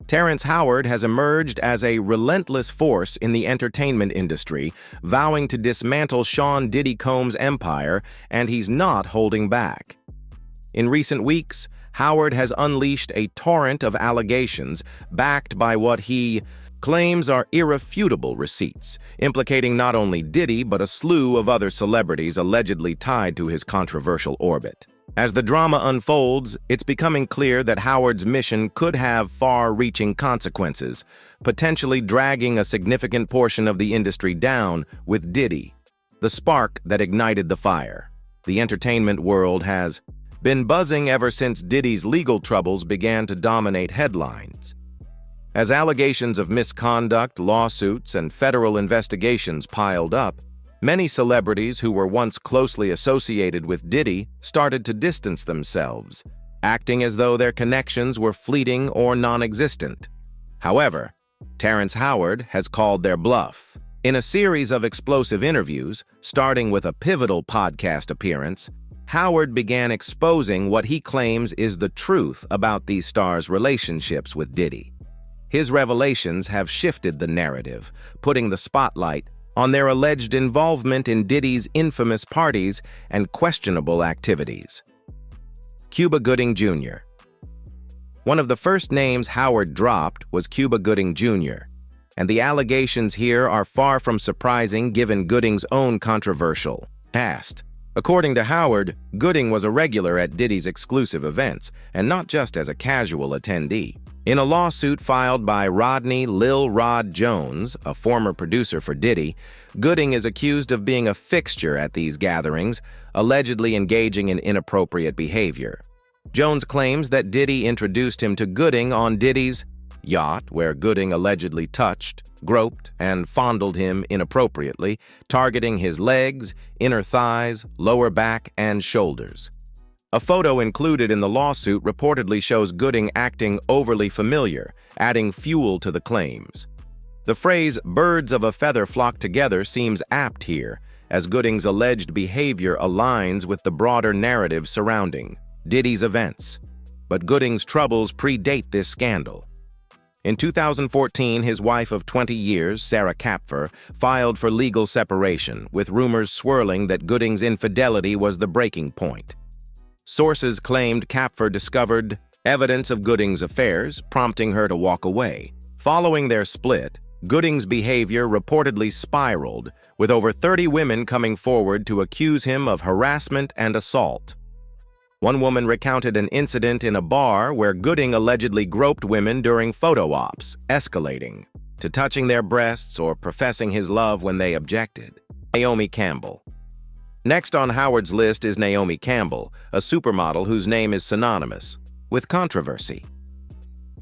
Terrence Howard has emerged as a relentless force in the entertainment industry, vowing to dismantle Sean Diddy Combs' empire, and he's not holding back. In recent weeks, Howard has unleashed a torrent of allegations backed by what he claims are irrefutable receipts, implicating not only Diddy but a slew of other celebrities allegedly tied to his controversial orbit. As the drama unfolds, it's becoming clear that Howard's mission could have far-reaching consequences, potentially dragging a significant portion of the industry down with Diddy, the spark that ignited the fire. The entertainment world has been buzzing ever since Diddy's legal troubles began to dominate headlines. As allegations of misconduct, lawsuits, and federal investigations piled up, many celebrities who were once closely associated with Diddy started to distance themselves, acting as though their connections were fleeting or non-existent. However, Terrence Howard has called their bluff. In a series of explosive interviews, starting with a pivotal podcast appearance, Howard began exposing what he claims is the truth about these stars' relationships with Diddy. His revelations have shifted the narrative, putting the spotlight on their alleged involvement in Diddy's infamous parties and questionable activities. Cuba Gooding Jr. One of the first names Howard dropped was Cuba Gooding Jr., and the allegations here are far from surprising given Gooding's own controversial past. According to Howard, Gooding was a regular at Diddy's exclusive events, and not just as a casual attendee. In a lawsuit filed by Rodney Lil Rod Jones, a former producer for Diddy, Gooding is accused of being a fixture at these gatherings, allegedly engaging in inappropriate behavior. Jones claims that Diddy introduced him to Gooding on Diddy's yacht, where Gooding allegedly touched, groped, and fondled him inappropriately, targeting his legs, inner thighs, lower back, and shoulders. A photo included in the lawsuit reportedly shows Gooding acting overly familiar, adding fuel to the claims. The phrase "birds of a feather flock together" seems apt here, as Gooding's alleged behavior aligns with the broader narrative surrounding Diddy's events. But Gooding's troubles predate this scandal. In 2014, his wife of 20 years, Sarah Kapfer, filed for legal separation, with rumors swirling that Gooding's infidelity was the breaking point. Sources claimed Kapfer discovered evidence of Gooding's affairs, prompting her to walk away. Following their split, Gooding's behavior reportedly spiraled, with over 30 women coming forward to accuse him of harassment and assault. One woman recounted an incident in a bar where Gooding allegedly groped women during photo ops, escalating to touching their breasts or professing his love when they objected. Naomi Campbell. Next on Howard's list is Naomi Campbell, a supermodel whose name is synonymous with controversy.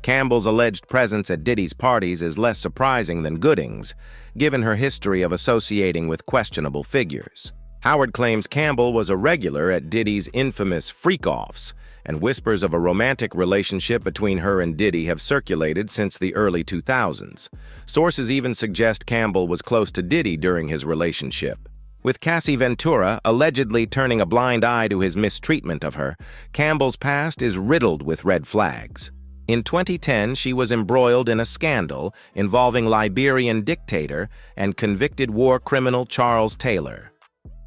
Campbell's alleged presence at Diddy's parties is less surprising than Gooding's, given her history of associating with questionable figures. Howard claims Campbell was a regular at Diddy's infamous freak-offs, and whispers of a romantic relationship between her and Diddy have circulated since the early 2000s. Sources even suggest Campbell was close to Diddy during his relationship. With Cassie Ventura allegedly turning a blind eye to his mistreatment of her, Campbell's past is riddled with red flags. In 2010, she was embroiled in a scandal involving Liberian dictator and convicted war criminal Charles Taylor.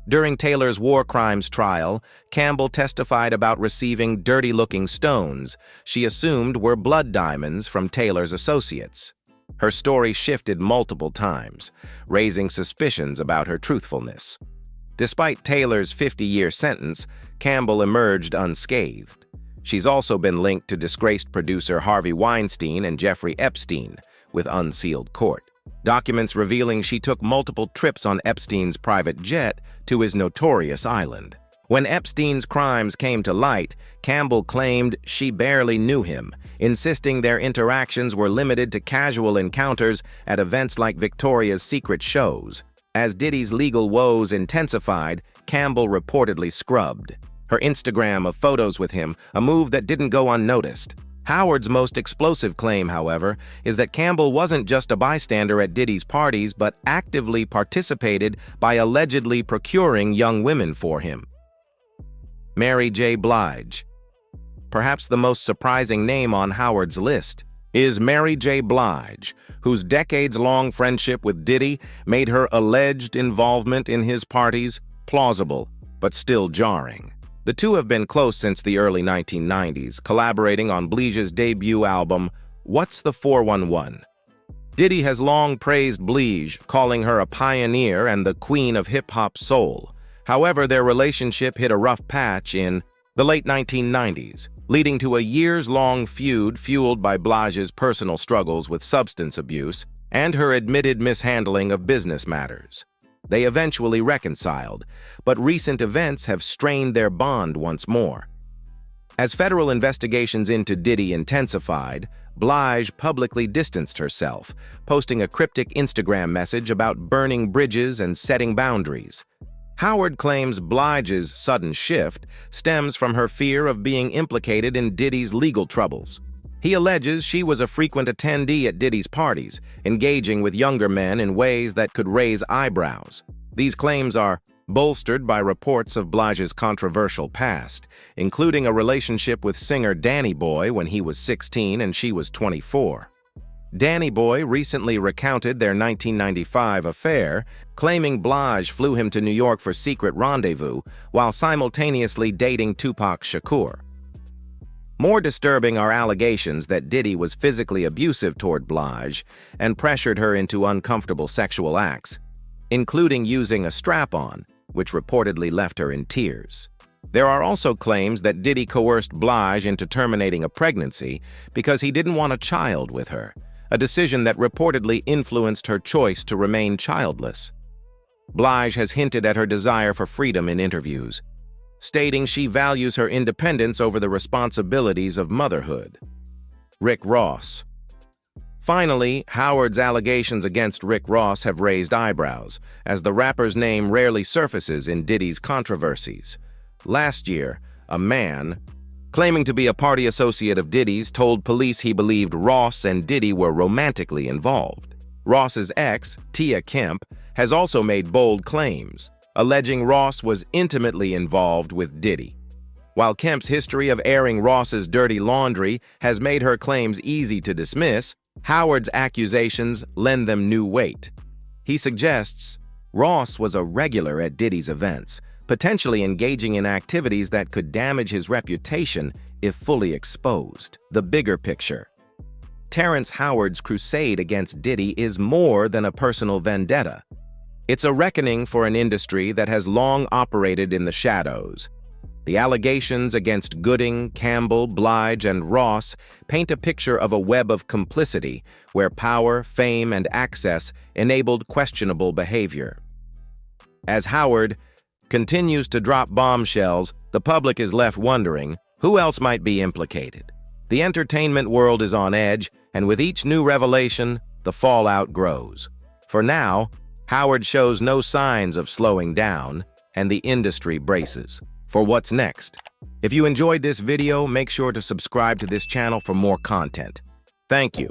During Taylor's war crimes trial, Campbell testified about receiving dirty-looking stones she assumed were blood diamonds from Taylor's associates. Her story shifted multiple times, raising suspicions about her truthfulness. Despite Taylor's 50-year sentence, Campbell emerged unscathed. She's also been linked to disgraced producer Harvey Weinstein and Jeffrey Epstein, with unsealed court. Documents revealing she took multiple trips on Epstein's private jet to his notorious island. When Epstein's crimes came to light, Campbell claimed she barely knew him, insisting their interactions were limited to casual encounters at events like Victoria's Secret shows. As Diddy's legal woes intensified, Campbell reportedly scrubbed her Instagram of photos with him, a move that didn't go unnoticed. Howard's most explosive claim, however, is that Campbell wasn't just a bystander at Diddy's parties but actively participated by allegedly procuring young women for him. Mary J. Blige. Perhaps the most surprising name on Howard's list, is Mary J. Blige, whose decades-long friendship with Diddy made her alleged involvement in his parties plausible, but still jarring. The two have been close since the early 1990s, collaborating on Blige's debut album, What's the 411? Diddy has long praised Blige, calling her a pioneer and the queen of hip-hop soul. However, their relationship hit a rough patch in the late 1990s, leading to a years-long feud fueled by Blige's personal struggles with substance abuse and her admitted mishandling of business matters. They eventually reconciled, but recent events have strained their bond once more. As federal investigations into Diddy intensified, Blige publicly distanced herself, posting a cryptic Instagram message about burning bridges and setting boundaries. Howard claims Blige's sudden shift stems from her fear of being implicated in Diddy's legal troubles. He alleges she was a frequent attendee at Diddy's parties, engaging with younger men in ways that could raise eyebrows. These claims are bolstered by reports of Blige's controversial past, including a relationship with singer Danny Boy when he was 16 and she was 24. Danny Boy recently recounted their 1995 affair, claiming Blige flew him to New York for secret rendezvous while simultaneously dating Tupac Shakur. More disturbing are allegations that Diddy was physically abusive toward Blige and pressured her into uncomfortable sexual acts, including using a strap-on, which reportedly left her in tears. There are also claims that Diddy coerced Blige into terminating a pregnancy because he didn't want a child with her, a decision that reportedly influenced her choice to remain childless. Blige has hinted at her desire for freedom in interviews, stating she values her independence over the responsibilities of motherhood. Rick Ross. Finally, Howard's allegations against Rick Ross have raised eyebrows, as the rapper's name rarely surfaces in Diddy's controversies. Last year, a man claiming to be a party associate of Diddy's told police he believed Ross and Diddy were romantically involved. Ross's ex, Tia Kemp, has also made bold claims, alleging Ross was intimately involved with Diddy. While Kemp's history of airing Ross's dirty laundry has made her claims easy to dismiss, Howard's accusations lend them new weight. He suggests Ross was a regular at Diddy's events, potentially engaging in activities that could damage his reputation if fully exposed. The bigger picture. Terrence Howard's crusade against Diddy is more than a personal vendetta. It's a reckoning for an industry that has long operated in the shadows. The allegations against Gooding, Campbell, Blige, and Ross paint a picture of a web of complicity where power, fame, and access enabled questionable behavior. As Howard continues to drop bombshells, the public is left wondering who else might be implicated. The entertainment world is on edge, and with each new revelation, the fallout grows. For now, Howard shows no signs of slowing down, and the industry braces for what's next. If you enjoyed this video, make sure to subscribe to this channel for more content. Thank you.